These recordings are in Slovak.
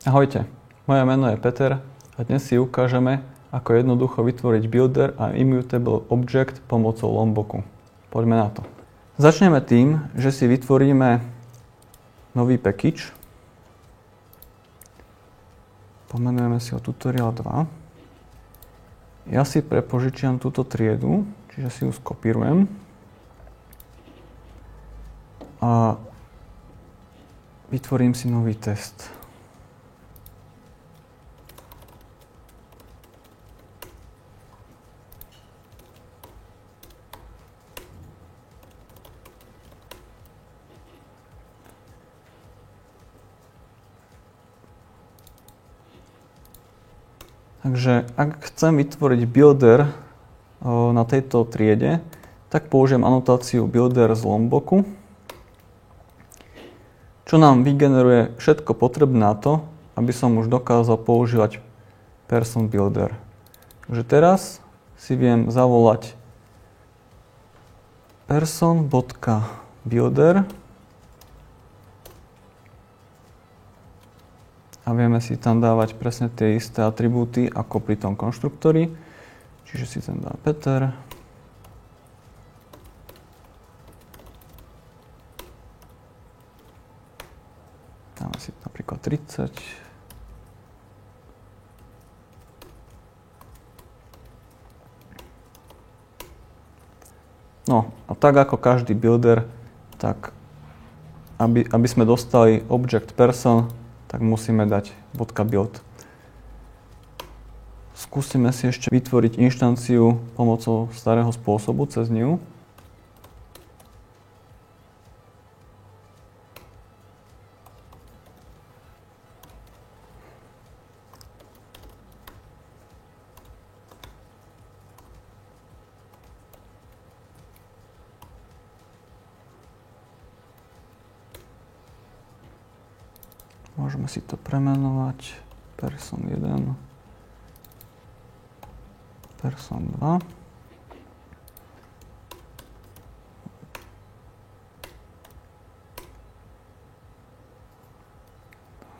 Ahojte, moje meno je Peter a dnes si ukážeme, ako jednoducho vytvoriť builder a immutable object pomocou Lomboku. Poďme na to. Začneme tým, že si vytvoríme nový package. Pomenujeme si ho tutorial 2. Ja si prepožičiam túto triedu, čiže si ju skopírujem. A vytvorím si nový test. Takže ak chcem vytvoriť builder na tejto triede, tak použijem anotáciu builder z Lomboku, čo nám vygeneruje všetko potrebné na to, aby som už dokázal používať person builder. Takže teraz si viem zavolať person.builder a vieme si tam dávať presne tie isté atribúty ako pri tom konštruktori. Čiže si tam dá Peter. Dáme si napríklad 30. No a tak ako každý builder, tak aby sme dostali object person, tak musíme dať .build. Skúsime si ešte vytvoriť inštanciu pomocou starého spôsobu cez new. Môžeme si to premenovať person 1, person 2.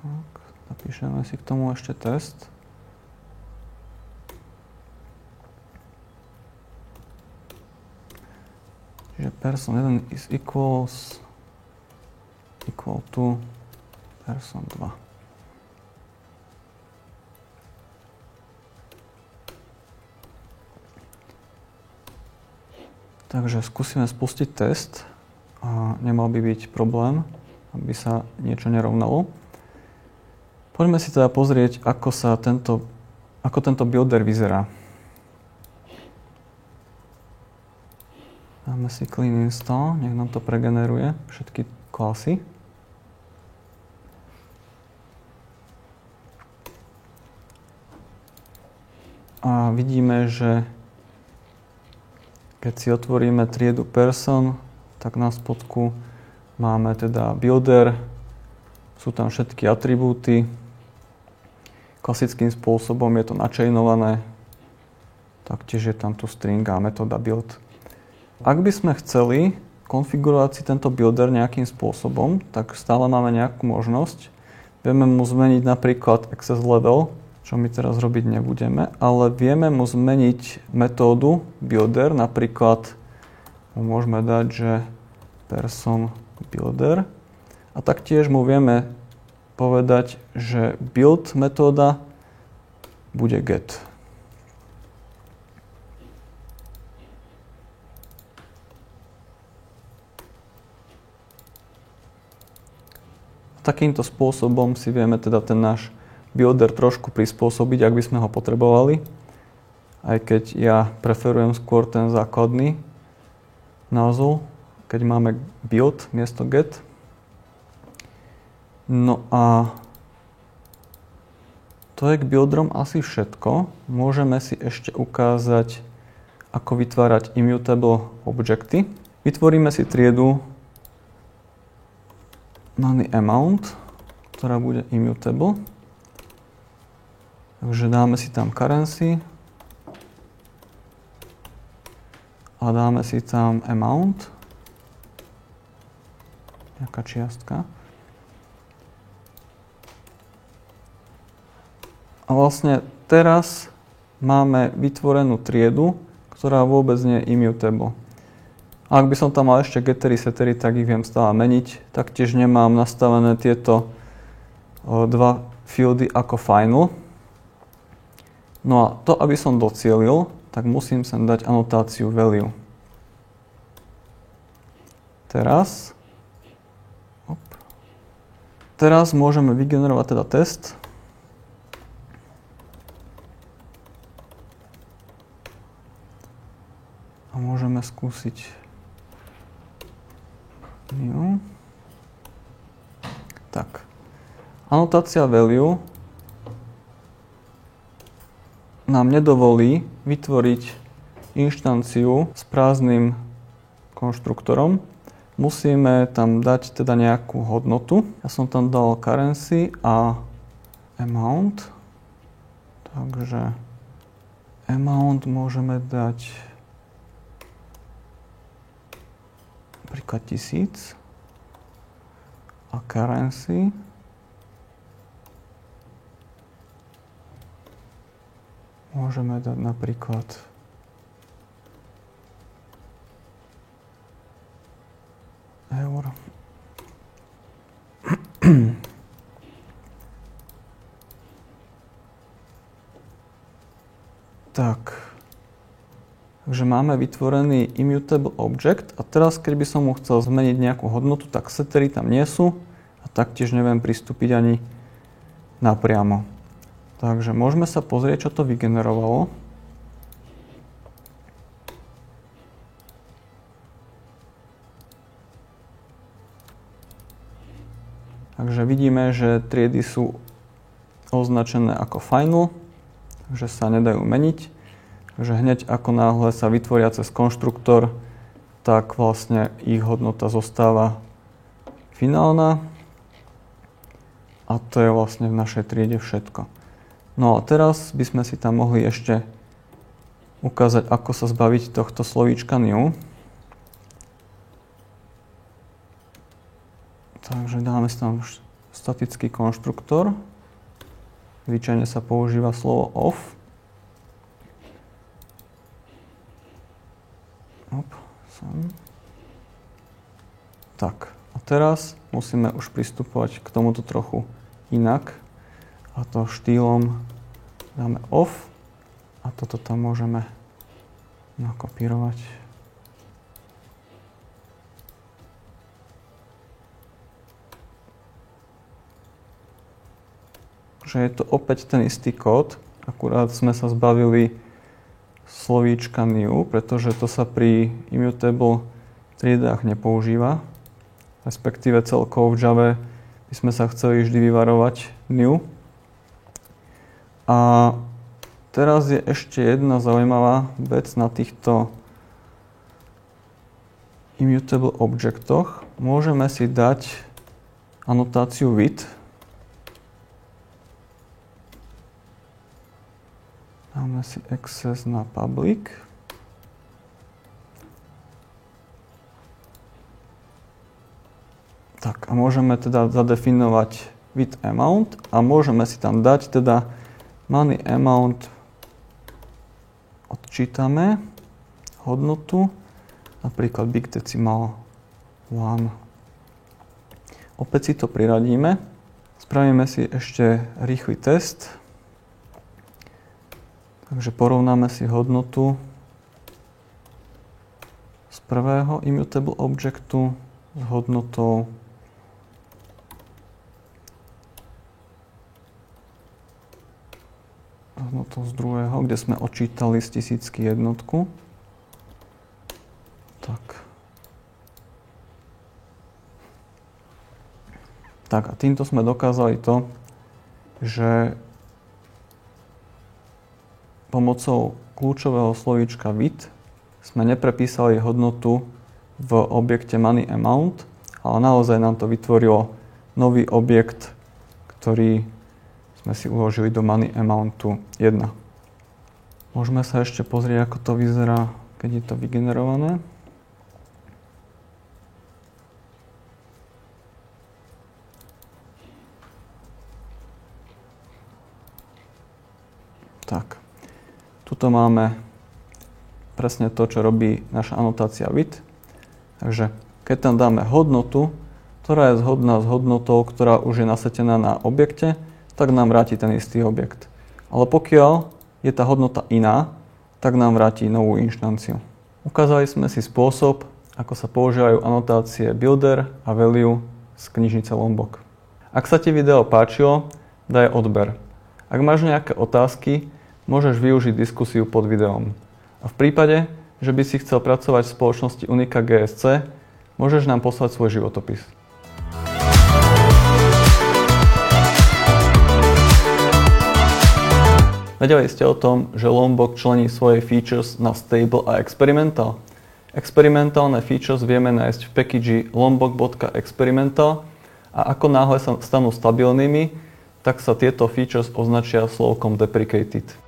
Tak, napíšeme si k tomu ešte test. Čiže person 1 is equal to person 2. Takže skúsime spustiť test a nemal by byť problém, aby sa niečo nerovnalo. Poďme si teda pozrieť, ako tento builder vyzerá. Dáme si clean install, nech nám to pregeneruje všetky klasy. A vidíme, že keď si otvoríme triedu person, tak na spodku máme teda builder, sú tam všetky atribúty. Klasickým spôsobom je to načainované, taktiež je tam tu string a metóda build. Ak by sme chceli konfigurovať si tento builder nejakým spôsobom, tak stále máme nejakú možnosť. Vieme mu zmeniť napríklad access level, čo my teraz robiť nebudeme, ale vieme mu zmeniť metódu builder, napríklad mu môžeme dať, že person builder a taktiež mu vieme povedať, že build metóda bude get. Takýmto spôsobom si vieme teda ten náš builder trošku prispôsobiť, ak by sme ho potrebovali. Aj keď ja preferujem skôr ten základný názov, keď máme build miesto get. No a to je k builderom asi všetko. Môžeme si ešte ukázať, ako vytvárať immutable objekty. Vytvoríme si triedu money amount, ktorá bude immutable. Takže dáme si tam currency a dáme si tam amount, nejaká čiastka. A vlastne teraz máme vytvorenú triedu, ktorá vôbec nie je immutable. A ak by som tam mal ešte gettery, settery, tak ich viem stále meniť. Taktiež nemám nastavené tieto dva fieldy ako final. No a to, aby som docielil, tak musím sem dať anotáciu value. Teraz môžeme vygenerovať teda test. A môžeme skúsiť new. Tak. Anotácia value nám nedovolí vytvoriť inštanciu s prázdnym konštruktorom. Musíme tam dať teda nejakú hodnotu. Ja som tam dal currency a amount. Takže amount môžeme dať napríklad 1000 a currency môžeme dať napríklad eur. Tak. Takže máme vytvorený immutable object a teraz, keď by som mu chcel zmeniť nejakú hodnotu, tak settery tam nie sú a taktiež neviem pristúpiť ani napriamo. Takže môžeme sa pozrieť, čo to vygenerovalo. Takže vidíme, že triedy sú označené ako final, takže sa nedajú meniť. Takže hneď ako náhle sa vytvoria cez konštruktor, tak vlastne ich hodnota zostáva finálna. A to je vlastne v našej triede všetko. No a teraz by sme si tam mohli ešte ukázať, ako sa zbaviť tohto slovíčka new. Takže dáme si tam statický konštruktor. Zvyčajne sa používa slovo of. Tak, a teraz musíme už pristupovať k tomuto trochu inak. A to štýlom dáme off a toto tam môžeme nakopírovať. Že je to opäť ten istý kód, akurát sme sa zbavili slovíčka new, pretože to sa pri immutable triedách nepoužíva. Respektíve celkovo v Java by sme sa chceli vždy vyvarovať new. A teraz je ešte jedna zaujímavá vec na týchto immutable objectoch. Môžeme si dať anotáciu with. Dáme si access na public. Tak a môžeme teda zadefinovať with amount a môžeme si tam dať teda money amount, odčítame hodnotu, napríklad big decimal 1. Opäť si to priradíme. Spravíme si ešte rýchly test. Takže porovnáme si hodnotu z prvého immutable objectu s hodnotou z druhého, kde sme odčítali z tisícky jednotku. Tak a týmto sme dokázali to, že pomocou kľúčového slovíčka with sme neprepísali hodnotu v objekte money amount, ale naozaj nám to vytvorilo nový objekt, ktorý sme si uložili do money amountu 1. Môžeme sa ešte pozrieť, ako to vyzerá, keď je to vygenerované. Tak, tuto máme presne to, čo robí naša anotácia with. Takže keď tam dáme hodnotu, ktorá je zhodná s hodnotou, ktorá už je nasetená na objekte, tak nám vráti ten istý objekt. Ale pokiaľ je tá hodnota iná, tak nám vráti novú inštanciu. Ukázali sme si spôsob, ako sa používajú anotácie builder a value z knižnice Lombok. Ak sa ti video páčilo, daj odber. Ak máš nejaké otázky, môžeš využiť diskusiu pod videom. A v prípade, že by si chcel pracovať v spoločnosti Unica GSC, môžeš nám poslať svoj životopis. Vedeli ste o tom, že Lombok člení svoje features na stable a experimental? Experimentálne features vieme nájsť v package lombok.experimental a ako náhle sa stanú stabilnými, tak sa tieto features označia slovkom deprecated.